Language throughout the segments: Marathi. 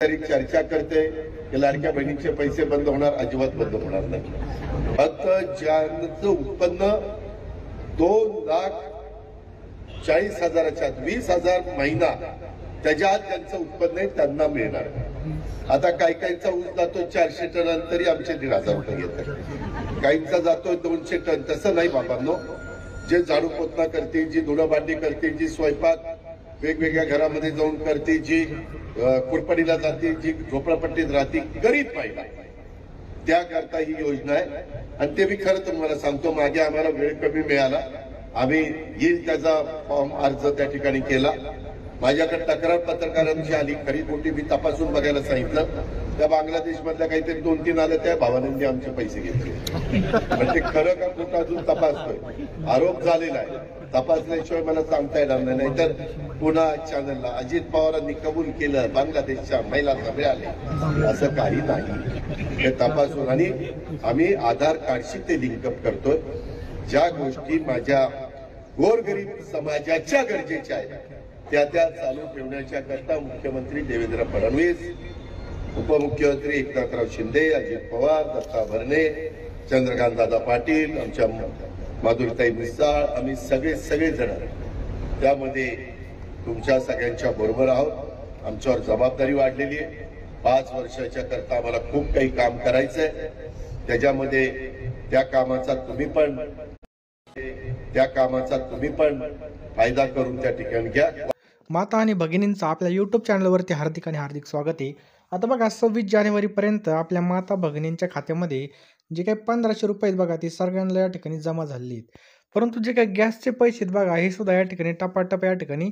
तरी चर्चा करते की लाडक्या बहिणीचे पैसे बंद होणार, अजिबात बंद होणार नाही. फक्त ज्यांचं उत्पन्न 2,40,000च्या 20,000 महिना त्याच्या आत ज्यांचं उत्पन्न आहे त्यांना मिळणार. आता काहींचा ऊस जातो 400 टन तरी आमचे 1,500 रुपये घेतात, काहींचा जातोय 200 टन. तसं नाही बाबांनो. जे झाडू पोतना करते, जी धुणं भांडी करते, जी स्वयंपाक वेगवेगळ्या घरामध्ये जाऊन करते, जी कुरपडीला जाते, जी झोपडपट्टीत राहते, गरीब महिला, त्याकरता ही योजना आहे. आणि ते मी खरं तुम्हाला सांगतो, मागे आम्हाला वेळ कमी मिळाला, आम्ही येईल त्याचा फॉर्म अर्ज त्या ठिकाणी केला. माझ्याकडे तक्रार पत्रकारांची आली, खरी खोटी मी तपासून बघायला सांगितलं. त्या बांगलादेश मधल्या काहीतरी 2-3 आल्या, त्या भावानंदी आमचे पैसे घेतले. पण ते खरं का खोटं अजून तपासतोय. आरोप झालेला आहे, तपासल्याशिवाय मला सांगता येणार नाही. नाहीतर पुन्हा चॅनलला अजित पवारांनी कबूल केलं बांगलादेशच्या महिलांना मिळाले, असं काही नाही. हे तपासून आणि आम्ही आधार कार्डशी ते लिंकअप करतोय. ज्या गोष्टी माझ्या गोरगरीब समाजाच्या गरजेच्या आहेत त्या चालू ठेवण्याच्या करता मुख्यमंत्री देवेंद्र फडणवीस, उपमुख्यमंत्री एकनाथराव शिंदे, अजित पवार, दत्ता भरणे, चंद्रकांतदादा पाटील, आमच्या माधुरीताई मिसाळ, आम्ही सगळेजण त्यामध्ये तुमच्या सगळ्यांच्या बरोबर आहोत. आमच्यावर जबाबदारी वाढलेली आहे. 5 वर्षाच्या करता आम्हाला खूप काही काम करायचंय. त्याच्यामध्ये त्या कामाचा तुम्ही पण फायदा करून त्या ठिकाणी घ्या. माता आणि भगिनींचं आपल्या यूट्यूब चॅनलवरती हार्दिक स्वागत आहे. आता बघा 26 जानेवारीपर्यंत आपल्या माता भगिनींच्या खात्यामध्ये जे काही 1500 रुपये आहेत बघा, ते सगळ्यांना या ठिकाणी जमा झालेले आहेत. परंतु जे काही गॅसचे पैसे आहेत बघा, हे सुद्धा या ठिकाणी टपाटप या ठिकाणी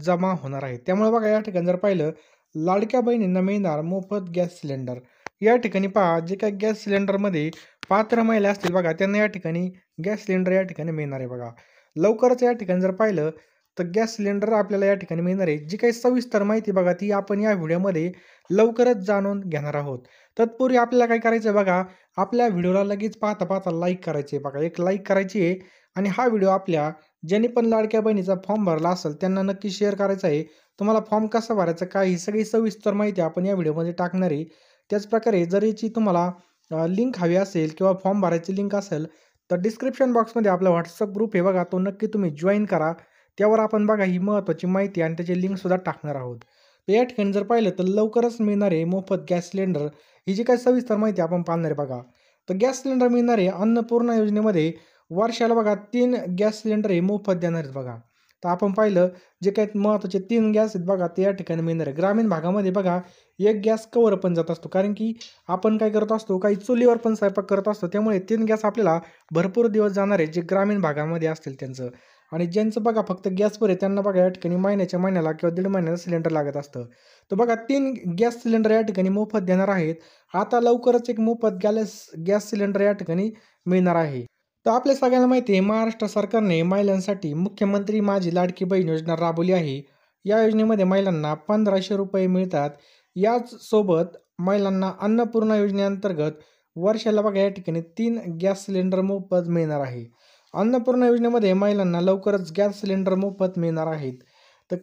जमा होणार आहेत. त्यामुळे बघा या ठिकाणी जर पाहिलं, लाडक्या बहिणींना मिळणार मोफत गॅस सिलेंडर. या ठिकाणी पहा, जे काही गॅस सिलेंडरमध्ये पात्र महिला असतील बघा, त्यांना या ठिकाणी गॅस सिलेंडर या ठिकाणी मिळणार आहे बघा. लवकरच या ठिकाणी जर पाहिलं तर गॅस सिलेंडर आपल्याला या ठिकाणी मिळणार आहे. जी काही सविस्तर माहिती बघा, ती आपण या व्हिडिओमध्ये लवकरच जाणून घेणार आहोत. तत्पूर्वी आपल्याला काय करायचं बघा, आपल्या व्हिडिओला लगेच पाहता लाईक करायचे बघा, एक लाईक करायची आहे. आणि हा व्हिडिओ आपल्या ज्यांनी पण लाडक्या बहिणीचा फॉर्म भरला असेल त्यांना नक्की शेअर करायचा आहे. तुम्हाला फॉर्म कसा भरायचा काय, ही सगळी सविस्तर माहिती आपण या व्हिडिओमध्ये टाकणार आहे. त्याचप्रकारे जर याची तुम्हाला लिंक हवी असेल किंवा फॉर्म भरायची लिंक असेल तर डिस्क्रिप्शन बॉक्समध्ये आपला व्हॉट्सअप ग्रुप आहे बघा, तो नक्की तुम्ही जॉईन करा. त्यावर आपण बघा ही महत्त्वाची माहिती आणि त्याची लिंकसुद्धा टाकणार आहोत. तर या ठिकाणी जर पाहिलं तर लवकरच मिळणार आहे मोफत गॅस सिलेंडर, ही जी काही सविस्तर माहिती आपण पाहणार आहे बघा. तर गॅस सिलेंडर मिळणार आहे अन्नपूर्णा योजनेमध्ये. वर्षाला बघा 3 गॅस सिलेंडर हे मोफत देणार आहेत बघा. तर आपण पाहिलं जे काही महत्त्वाचे 3 गॅस आहेत बघा, ते या ठिकाणी मिळणार आहे. ग्रामीण भागामध्ये बघा एक गॅस कवर पण जात असतो, कारण की आपण काय करत असतो, काही चुलीवर पण स्वयंपाक करत असतो. त्यामुळे 3 गॅस आपल्याला भरपूर दिवस जाणार आहे, जे ग्रामीण भागामध्ये असतील त्यांचं. आणि ज्यांचं बघा फक्त गॅसवर आहे त्यांना बघा या ठिकाणी महिन्याला किंवा 1.5 महिन्याला सिलेंडर लागत असतं. तर बघा 3 गॅस सिलेंडर या ठिकाणी मोफत देणार आहेत. आता लवकरच एक मोफत गॅस सिलेंडर या ठिकाणी मिळणार आहे. तर आपल्या सगळ्यांना माहिती आहे, महाराष्ट्र सरकारने महिलांसाठी मुख्यमंत्री माझी लाडकी बहीण योजना राबवली आहे. या योजनेमध्ये महिलांना 1500 रुपये मिळतात. याच सोबत महिलांना अन्नपूर्णा योजनेअंतर्गत वर्षाला बघा या ठिकाणी 3 गॅस सिलेंडर मोफत मिळणार आहे. अन्नपूर्णा योजनेमध्ये महिलांना लवकरच गॅस सिलेंडर मोफत मिळणार आहेत. तर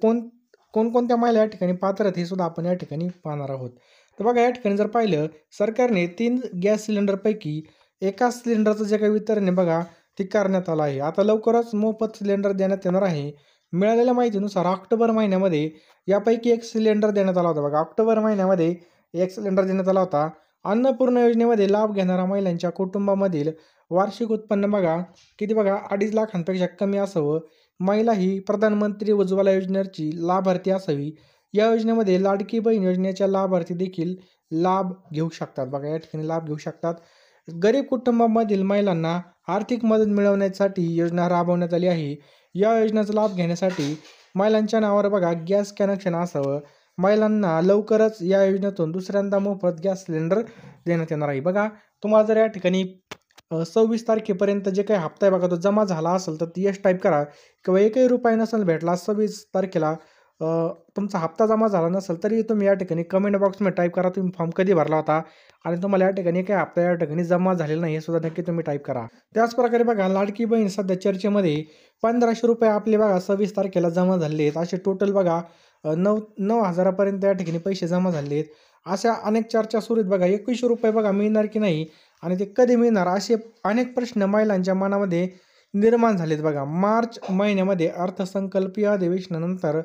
कोणकोणत्या महिला या ठिकाणी पात्र आहेत हे सुद्धा आपण या ठिकाणी पाहणार आहोत. तर बघा या ठिकाणी जर पाहिलं, सरकारने 3 गॅस सिलेंडरपैकी एका सिलेंडरचं जे काही वितरण आहे बघा, ते करण्यात आलं आहे. आता लवकरच मोफत सिलेंडर देण्यात येणार आहे. मिळालेल्या माहितीनुसार ऑक्टोबर महिन्यामध्ये यापैकी एक सिलेंडर देण्यात आला होता बघा. ऑक्टोबर महिन्यामध्ये एक सिलेंडर देण्यात आला होता. अन्नपूर्णा योजनेमध्ये लाभ घेणाऱ्या महिलांच्या कुटुंबामधील वार्षिक उत्पन्न बघा किती बघा, 2.5 लाखांपेक्षा कमी असावं. महिला ही प्रधानमंत्री उज्ज्वला योजनेची लाभार्थी असावी. या योजनेमध्ये लाडकी बहीण योजनेच्या लाभार्थी देखील लाभ घेऊ शकतात बघा, या ठिकाणी लाभ घेऊ शकतात. गरीब कुटुंबामधील महिलांना आर्थिक मदत मिळवण्यासाठी योजना राबवण्यात आली आहे. या योजनेचा लाभ घेण्यासाठी महिलांच्या नावावर बघा गॅस कनेक्शन असावं. महिलांना लवकरच या योजनेतून दुसऱ्यांदा मोफत गॅस सिलेंडर देण्यात येणार आहे. बघा तुम्हाला जर या ठिकाणी 26 तारखेपर्यंत जे काही हप्ता आहे बघा तो जमा झाला असेल तर यस टाईप करा, किंवा एकही रुपया नसेल भेटला 26 तारखेला तुमचा हप्ता जमा झाला नसेल तरी तुम्ही या ठिकाणी कमेंट बॉक्समध्ये टाईप करा तुम्ही फॉर्म कधी भरला होता आणि तुम्हाला या ठिकाणी काही हप्ता या ठिकाणी जमा झालेला नाही हे सुद्धा नक्की तुम्ही टाईप करा. त्याचप्रकारे बघा लाडकी बहीण सध्या चर्चेमध्ये 1500 रुपये आपले बघा 26 तारखेला जमा झालेले आहेत. असे टोटल बघा 9 हजारापर्यंत या ठिकाणी पैसे जमा झाले आहेत. अशा अनेक चर्चा सुरू आहेत बघा. 2100 रुपये बघा मिळणार की नाही आणि ते कधी मिळणार असे अनेक प्रश्न महिलांच्या मनामध्ये निर्माण झालेत बघा. मार्च महिन्यामध्ये अर्थसंकल्पीय अधिवेशनानंतर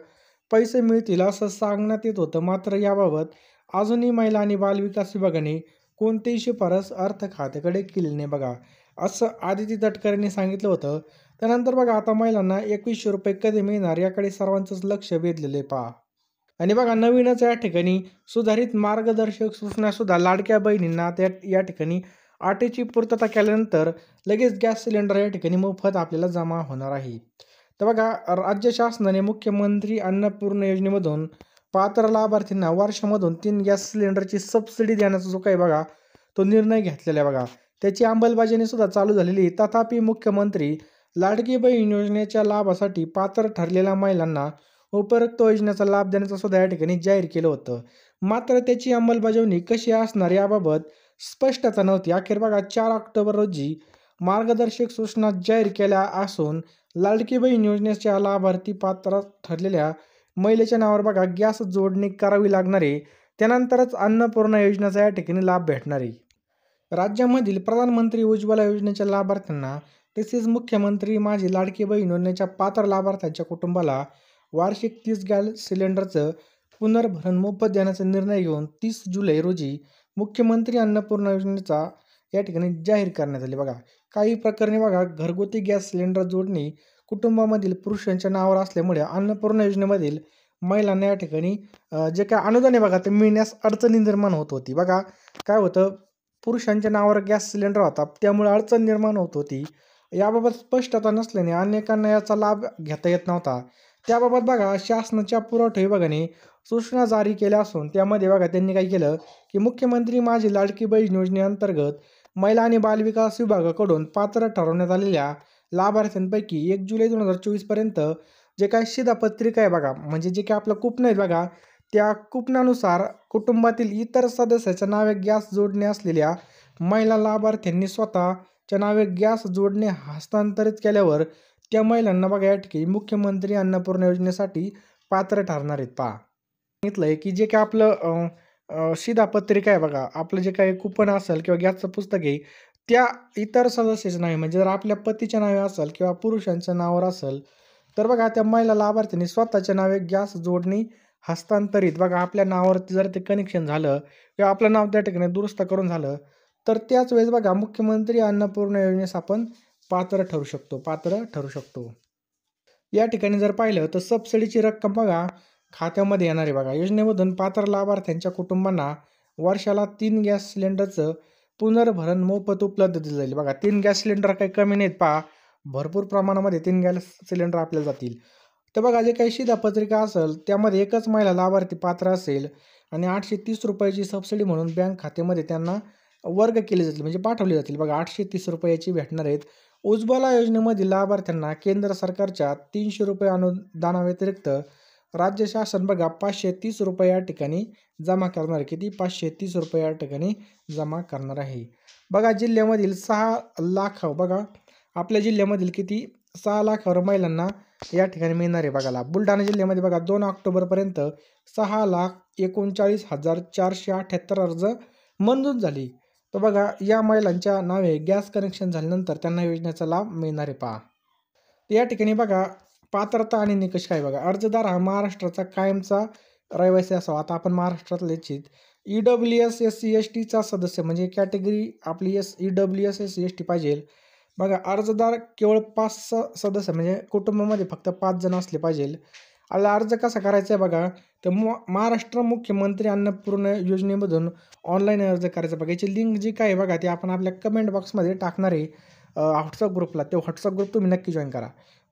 पैसे मिळतील असं सांगण्यात येत होतं. मात्र याबाबत अजूनही महिला आणि बालविकास विभागाने कोणतीही शिफारस अर्थ खात्याकडे केली नाही बघा, असं आदिती तटकरेंनी सांगितलं होतं. त्यानंतर बघा आता महिलांना 2100 रुपये कधी मिळणार याकडे सर्वांचंच लक्ष वेधलेलं आहे पहा. आणि बघा नवीनच या ठिकाणी सुधारित मार्गदर्शक सूचनासुद्धा लाडक्या बहिणींना या ठिकाणी अटीची पूर्तता केल्यानंतर लगेच गॅस सिलेंडर या ठिकाणी मोफत आपल्याला जमा होणार आहे. तर बघा राज्य शासनाने मुख्यमंत्री अन्नपूर्णा योजनेमधून पात्र लाभार्थींना वर्षामधून 3 गॅस सिलेंडरची सबसिडी देण्याचा जो काही बघा तो निर्णय घेतलेला आहे बघा. त्याची अंमलबजावणी सुद्धा चालू झालेली आहे. तथापि मुख्यमंत्री लाडकी बहीण योजनेच्या लाभासाठी पात्र ठरलेल्या महिलांना उपरोक्त योजनेचा लाभ देण्याचं सुद्धा या ठिकाणी जाहीर केलं होतं. मात्र त्याची अंमलबजावणी कशी असणार याबाबत स्पष्टता नव्हती. अखेर बघा 4 ऑक्टोबर रोजी मार्गदर्शक सूचना जाहीर केल्या असून लाडकी बहीण योजनेच्या लाभार्थी पात्र ठरलेल्या महिलेच्या नावावर बघा गॅस जोडणी करावी लागणार आहे. त्यानंतरच अन्नपूर्णा योजनेचा या ठिकाणी लाभ भेटणार आहे. राज्यामधील प्रधानमंत्री उज्ज्वला योजनेच्या लाभार्थ्यांना तसेच मुख्यमंत्री माझी लाडकी बहीण योजनेच्या पात्र लाभार्थ्यांच्या कुटुंबाला वार्षिक 30 गॅस सिलेंडरचं पुनर्भरण मोफत देण्याचा निर्णय घेऊन 30 जुलै रोजी मुख्यमंत्री अन्नपूर्णा योजनेचा या ठिकाणी जाहीर करण्यात आले बघा. काही प्रकरणी बघा घरगुती गॅस सिलेंडर जोडणी कुटुंबामधील पुरुषांच्या नावावर असल्यामुळे अन्नपूर्णा योजनेमधील महिलांना या ठिकाणी जे काय अनुदान आहे बघा ते मिळण्यास अडचणी निर्माण होत होती बघा. काय होतं पुरुषांच्या नावावर गॅस सिलेंडर होता त्यामुळे अडचण निर्माण होत होती. याबाबत स्पष्टता नसल्याने अनेकांना याचा लाभ घेता येत नव्हता. त्याबाबत बघा शासनाच्या पुरवठा विभागाने सूचना जारी केल्या असून त्यामध्ये बघा त्यांनी काय केलं की मुख्यमंत्री माझी लाडकी बहीण योजनेअंतर्गत महिला आणि बालविकास विभागाकडून पात्र ठरवण्यात आलेल्या लाभार्थ्यांपैकी 1 जुलै 2024 पर्यंत जे काय शिधापत्रिका आहे बघा म्हणजे जे काय आपलं कुपन आहे बघा त्या कुपनानुसार कुटुंबातील इतर सदस्याच्या नावे गॅस जोडणे असलेल्या महिला लाभार्थ्यांनी स्वतःच्या नावे गॅस जोडणे हस्तांतरित केल्यावर त्या महिलांना बघा या ठिकाणी मुख्यमंत्री अन्नपूर्णा योजनेसाठी पात्र ठरणार आहेत पहा. सांगितलं आहे की जे काय आपलं शिधापत्रिका आहे बघा आपलं जे काही कुपन असेल किंवा गॅसचं पुस्तक आहे त्या इतर सदस्याच्या नावे म्हणजे जर आपल्या पतीच्या नावे असेल किंवा पुरुषांच्या नावावर असेल तर बघा त्या महिला लाभार्थ्यांनी स्वतःच्या नावे गॅस जोडणी हस्तांतरित बघा आपल्या नावावरती जर ते कनेक्शन झालं किंवा आपलं नाव त्या ठिकाणी दुरुस्त करून झालं तर त्याच वेळेस बघा मुख्यमंत्री अन्नपूर्णा योजनेस आपण पात्र ठरू शकतो. या ठिकाणी जर पाहिलं तर सबसिडीची रक्कम बघा खात्यामध्ये येणार आहे बघा. योजनेमधून पात्र लाभार्थ्यांच्या कुटुंबांना वर्षाला 3 गॅस सिलेंडरचं पुनर्भरण मोफत उपलब्ध दिलं जाईल बघा. 3 गॅस सिलेंडर काही कमी नाहीत पहा, भरपूर प्रमाणामध्ये 3 गॅस सिलेंडर आपल्याला जातील. तर बघा जे काही शिधापत्रिका असेल त्यामध्ये एकच महिला लाभार्थी पात्र असेल आणि 830 रुपयाची सबसिडी म्हणून बँक खात्यामध्ये त्यांना वर्ग केले जातील म्हणजे पाठवले जातील बघा. 830 रुपयाची भेटणार आहेत. उज्ज्वला योजनेमधील लाभार्थ्यांना केंद्र सरकारच्या 300 रुपये अनुदानाव्यतिरिक्त राज्य शासन बघा 530 रुपये या ठिकाणी जमा करणार आहे. किती 530 रुपये या ठिकाणी जमा करणार आहे बघा. जिल्ह्यामधील 6 लाख बघा आपल्या जिल्ह्यामधील किती 6 लाखावर महिलांना या ठिकाणी मिळणार आहे बघाला. बुलढाणा जिल्ह्यामध्ये बघा 2 ऑक्टोबरपर्यंत 6,39,478 अर्ज मंजूर झाली. तर बघा या महिलांच्या नावे गॅस कनेक्शन झाल्यानंतर त्यांना योजनेचा लाभ मिळणार आहे पहा. या ठिकाणी बघा पात्रता आणि निकष काय बघा. अर्जदार हा महाराष्ट्राचा कायमचा रहिवासी असावा. आता आपण महाराष्ट्रातले इच्छित EWS SC STचा सदस्य म्हणजे कॅटेगरी आपली EWS SC ST पाहिजे बघा. अर्जदार केवळ 5 सदस्य म्हणजे कुटुंबामध्ये फक्त 5 जण असले पाहिजे. आता अर्ज कसा करायचा आहे बघा तर महाराष्ट्र मुख्यमंत्री अन्नपूर्णा योजनेमधून ऑनलाईन अर्ज करायचा बघा. याची लिंक जी काय बघा ते आपण आपल्या कमेंट बॉक्समध्ये टाकणार आहे व्हॉट्सअप ग्रुपला. ते व्हॉट्सअप ग्रुप तुम्ही नक्की जॉईन करा.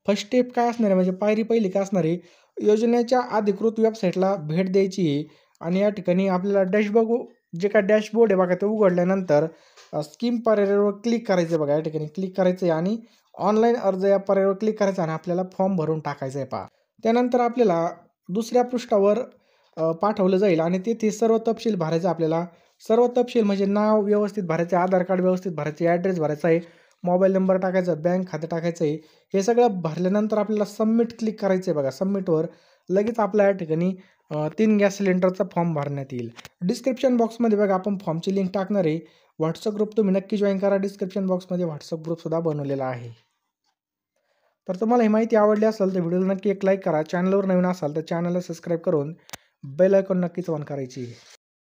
फर्स्ट स्टेप काय असणार आहे म्हणजे पायरी पहिली काय असणार आहे योजनेच्या अधिकृत वेबसाईटला भेट द्यायची आहे आणि या ठिकाणी आपल्याला जे काय डॅशबोर्ड आहे बघा ते उघडल्यानंतर स्कीम पर्यायावर क्लिक करायचं बघा. या ठिकाणी क्लिक करायचं आहे आणि ऑनलाईन अर्ज या पर्यायावर क्लिक करायचा आणि आपल्याला फॉर्म भरून टाकायचा आहे पहा. त्यानंतर आपल्याला दुसऱ्या पृष्ठावर पाठवलं जाईल आणि तेथे सर्व तपशील भरायचं. आपल्याला सर्व तपशील म्हणजे नाव व्यवस्थित भरायचं, आधार कार्ड व्यवस्थित भरायचे, ॲड्रेस भरायचा आहे, मोबाईल नंबर टाकायचा, बँक खातं टाकायचं आहे. हे सगळं भरल्यानंतर आपल्याला सबमिट क्लिक करायचं आहे बघा. सबमिटवर लगेच आपल्या या ठिकाणी 3 गॅस सिलेंडरचा फॉर्म भरण्यात येईल. डिस्क्रिप्शन बॉक्समध्ये बघा आपण फॉर्मची लिंक टाकणार आहे. व्हॉट्सअप ग्रुप तुम्ही नक्की जॉईन करा. डिस्क्रिप्शन बॉक्समध्ये व्हॉट्सअप ग्रुपसुद्धा बनवलेला आहे. तर तुम्हाला ही माहिती आवडली असेल तर व्हिडिओला नक्की एक लाईक करा. चॅनलवर नवीन असाल तर चॅनलला सबस्क्राईब करून बेल आयकॉन नक्कीच ऑन करायची आहे.